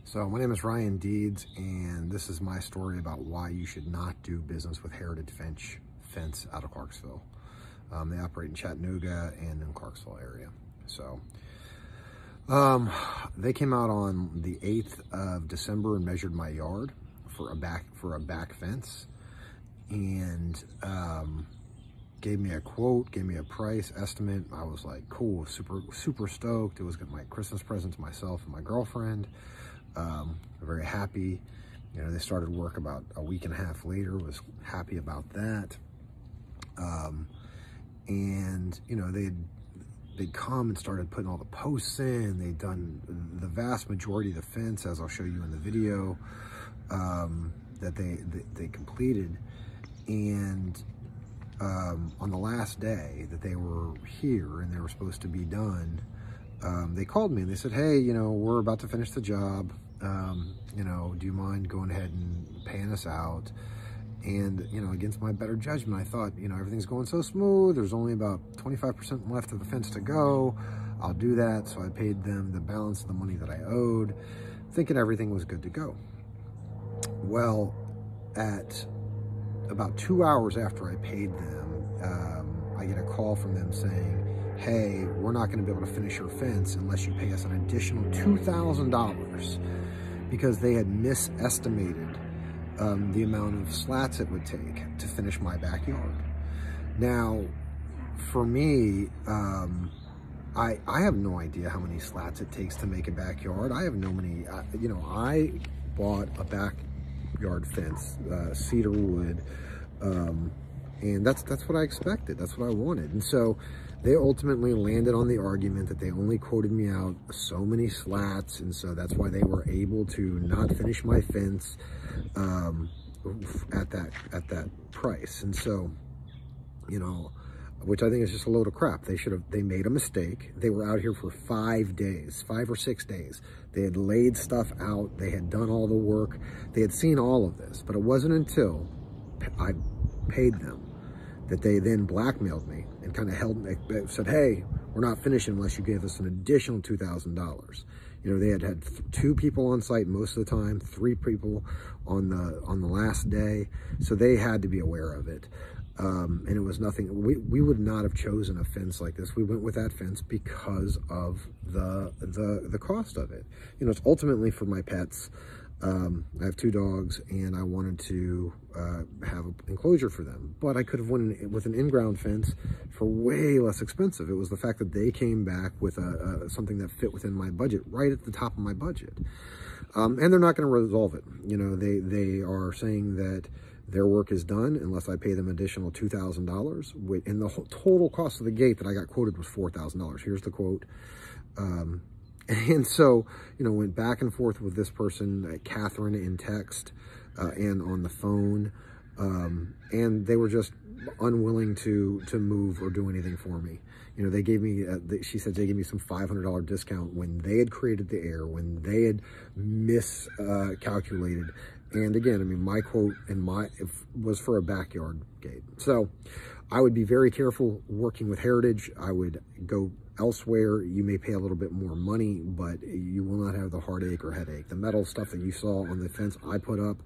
So my name is Ryan Deeds, and this is my story about why you should not do business with Heritage Fence out of Clarksville. They operate in Chattanooga and in Clarksville area. So they came out on the 8th of December and measured my yard for a back fence, and gave me a quote, gave me a price estimate. I was like, cool, super stoked. It was my Christmas present to myself and my girlfriend. Very happy. You know, they started work about a week and a half later, was happy about that. And you know, they'd come and started putting all the posts in. They'd done the vast majority of the fence, as I'll show you in the video, that they completed. And on the last day that they were here and they were supposed to be done, they called me and they said, hey, you know, we're about to finish the job. You know, do you mind going ahead and paying us out? And, you know, against my better judgment, I thought, you know, everything's going so smooth. There's only about 25% left of the fence to go. I'll do that. So I paid them the balance of the money that I owed, thinking everything was good to go. Well, at about 2 hours after I paid them, I get a call from them saying, hey, we're not going to be able to finish your fence unless you pay us an additional $2,000, because they had misestimated the amount of slats it would take to finish my backyard. Now, for me, I have no idea how many slats it takes to make a backyard. I have no many, you know, I bought a backyard fence, cedar wood, and that's what I expected. That's what I wanted. And so they ultimately landed on the argument that they only quoted me out so many slats, and so that's why they were able to not finish my fence at that price. And so, you know, which I think is just a load of crap. They made a mistake. They were out here for 5 days, 5 or 6 days. They had laid stuff out. They had done all the work. They had seen all of this, but it wasn't until I paid them that they then blackmailed me and kind of said, hey, we're not finishing unless you give us an additional $2,000. You know, they had 2 people on site most of the time, 3 people on the last day. So they had to be aware of it. And it was nothing, we would not have chosen a fence like this. We went with that fence because of the cost of it. You know, it's ultimately for my pets. I have 2 dogs, and I wanted to have an enclosure for them, but I could have went with an in-ground fence for way less expensive. It was the fact that they came back with something that fit within my budget, right at the top of my budget. And they're not going to resolve it. You know, they are saying that their work is done unless I pay them additional $2,000. And the whole total cost of the gate that I got quoted was $4,000. Here's the quote. And so, you know, went back and forth with this person, Catherine, in text and on the phone. And they were just unwilling to move or do anything for me. You know, they gave me, she said they gave me some $500 discount when they had created the error, when they had miscalculated. And again, I mean, my quote was for a backyard gate. So I would be very careful working with Heritage. I would go elsewhere. You may pay a little bit more money, but you will not have the heartache or headache. The metal stuff that you saw on the fence, I put up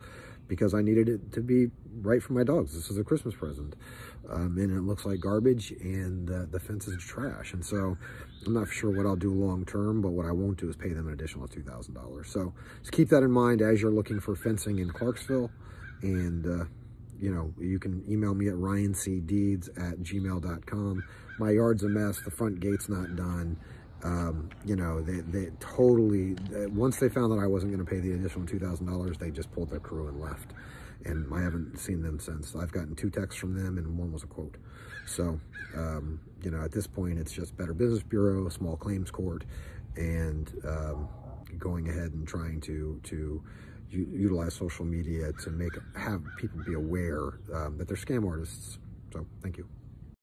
because I needed it to be right for my dogs. This is a Christmas present. And it looks like garbage, and the fence is trash. And so I'm not sure what I'll do long term, but what I won't do is pay them an additional $2,000. So just keep that in mind as you're looking for fencing in Clarksville. And, you know, you can email me at ryancdeeds@gmail.com. My yard's a mess. The front gate's not done. You know, they totally, once they found that I wasn't going to pay the additional $2,000, they just pulled their crew and left. And I haven't seen them since. I've gotten 2 texts from them, and 1 was a quote. So, you know, at this point, it's just Better Business Bureau, small claims court, and going ahead and trying to utilize social media to have people be aware that they're scam artists. So, thank you.